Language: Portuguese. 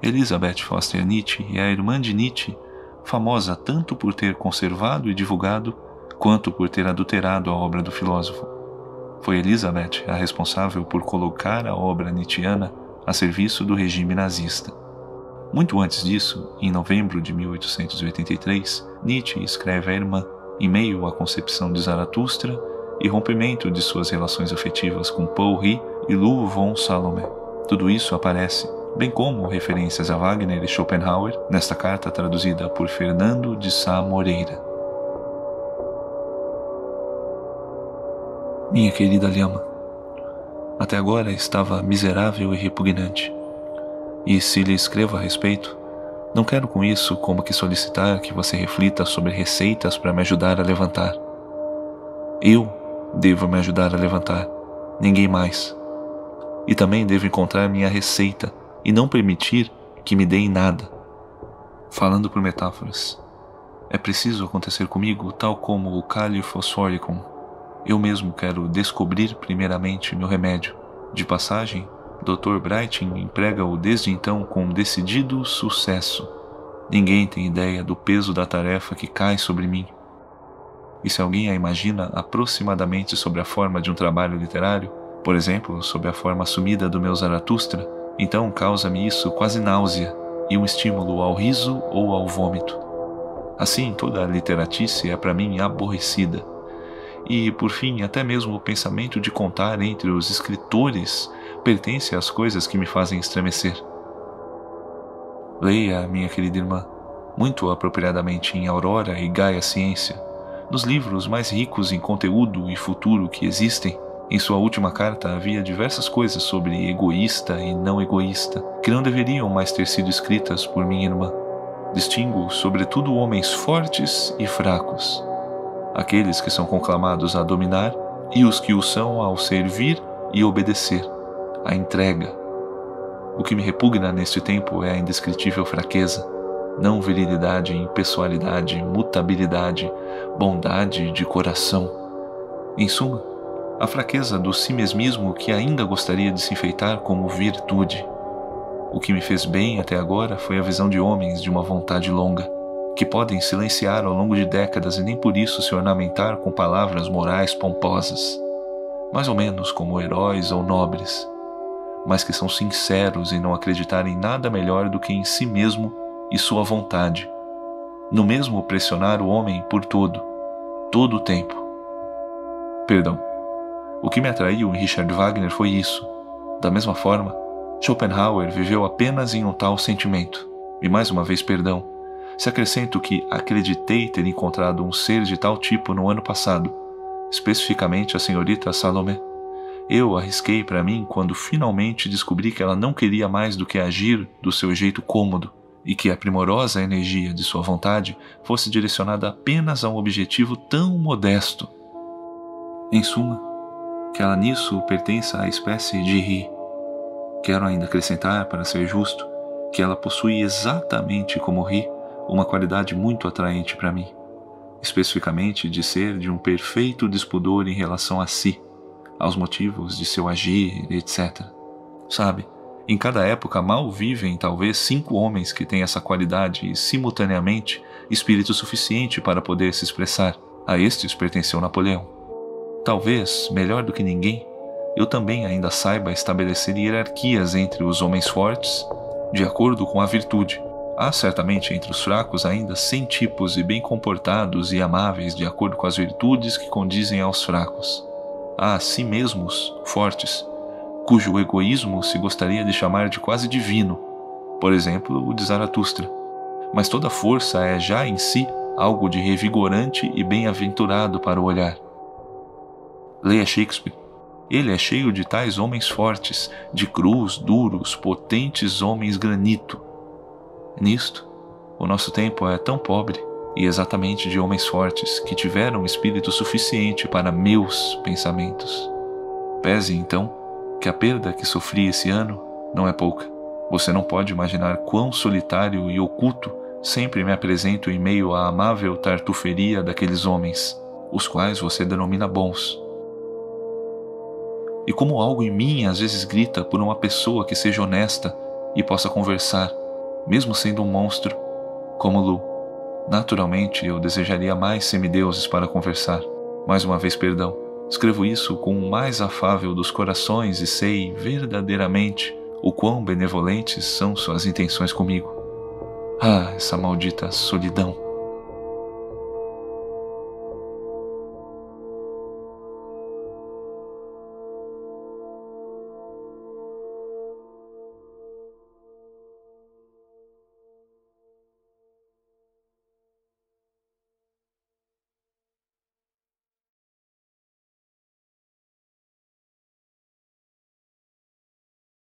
Elisabeth Foster Nietzsche é a irmã de Nietzsche, famosa tanto por ter conservado e divulgado, quanto por ter adulterado a obra do filósofo. Foi Elisabeth a responsável por colocar a obra nietzschiana a serviço do regime nazista. Muito antes disso, em novembro de 1883, Nietzsche escreve à irmã, em meio à concepção de Zaratustra e rompimento de suas relações afetivas com Paul Rie e Lou von Salome. Tudo isso aparece, bem como referências a Wagner e Schopenhauer, nesta carta traduzida por Fernando de Sá Moreira. Minha querida Lhama, até agora estava miserável e repugnante. E se lhe escrevo a respeito, não quero com isso como que solicitar que você reflita sobre receitas para me ajudar a levantar. Eu devo me ajudar a levantar, ninguém mais. E também devo encontrar minha receita e não permitir que me deem nada. Falando por metáforas, é preciso acontecer comigo tal como o Kali Fosforicum. Eu mesmo quero descobrir primeiramente meu remédio. De passagem, Dr. Brightin emprega-o desde então com decidido sucesso. Ninguém tem ideia do peso da tarefa que cai sobre mim. E se alguém a imagina aproximadamente sob a forma de um trabalho literário, por exemplo, sob a forma assumida do meu Zaratustra, então causa-me isso quase náusea e um estímulo ao riso ou ao vômito. Assim, toda a literatice é para mim aborrecida. E, por fim, até mesmo o pensamento de contar entre os escritores pertence às coisas que me fazem estremecer. Leia, minha querida irmã, muito apropriadamente em Aurora e Gaia Ciência, nos livros mais ricos em conteúdo e futuro que existem. Em sua última carta havia diversas coisas sobre egoísta e não egoísta, que não deveriam mais ter sido escritas por minha irmã. Distingo, sobretudo, homens fortes e fracos, aqueles que são conclamados a dominar e os que o são ao servir e obedecer, a entrega. O que me repugna neste tempo é a indescritível fraqueza, não virilidade, impessoalidade, mutabilidade, bondade de coração. Em suma, a fraqueza do si mesmismo que ainda gostaria de se enfeitar como virtude. O que me fez bem até agora foi a visão de homens de uma vontade longa, que podem silenciar ao longo de décadas e nem por isso se ornamentar com palavras morais pomposas, mais ou menos como heróis ou nobres, mas que são sinceros em não acreditar em nada melhor do que em si mesmo e sua vontade, no mesmo pressionar o homem por todo o tempo. Perdão. O que me atraiu em Richard Wagner foi isso. Da mesma forma, Schopenhauer viveu apenas em um tal sentimento. E mais uma vez, perdão, se acrescento que acreditei ter encontrado um ser de tal tipo no ano passado, especificamente a senhorita Salomé. Eu arrisquei para mim quando finalmente descobri que ela não queria mais do que agir do seu jeito cômodo e que a primorosa energia de sua vontade fosse direcionada apenas a um objetivo tão modesto. Em suma, que ela nisso pertença à espécie de Ri. Quero ainda acrescentar, para ser justo, que ela possui exatamente como Ri uma qualidade muito atraente para mim, especificamente de ser de um perfeito despudor em relação a si, aos motivos de seu agir, etc. Sabe, em cada época mal vivem talvez 5 homens que têm essa qualidade e, simultaneamente, espírito suficiente para poder se expressar. A estes pertenceu Napoleão. Talvez, melhor do que ninguém, eu também ainda saiba estabelecer hierarquias entre os homens fortes, de acordo com a virtude. Há certamente entre os fracos ainda 100 tipos e bem comportados e amáveis de acordo com as virtudes que condizem aos fracos. Há a si mesmos fortes, cujo egoísmo se gostaria de chamar de quase divino, por exemplo, o de Zaratustra. Mas toda força é já em si algo de revigorante e bem-aventurado para o olhar. Leia Shakespeare. Ele é cheio de tais homens fortes, de crus, duros, potentes homens granito. Nisto, o nosso tempo é tão pobre, e exatamente de homens fortes, que tiveram espírito suficiente para meus pensamentos. Pese, então, que a perda que sofri esse ano não é pouca. Você não pode imaginar quão solitário e oculto sempre me apresento em meio à amável tartuferia daqueles homens, os quais você denomina bons. e como algo em mim às vezes grita por uma pessoa que seja honesta e possa conversar, mesmo sendo um monstro, como Lu. Naturalmente, eu desejaria mais semideuses para conversar. Mais uma vez, perdão. Escrevo isso com o mais afável dos corações e sei, verdadeiramente, o quão benevolentes são suas intenções comigo. Ah, essa maldita solidão.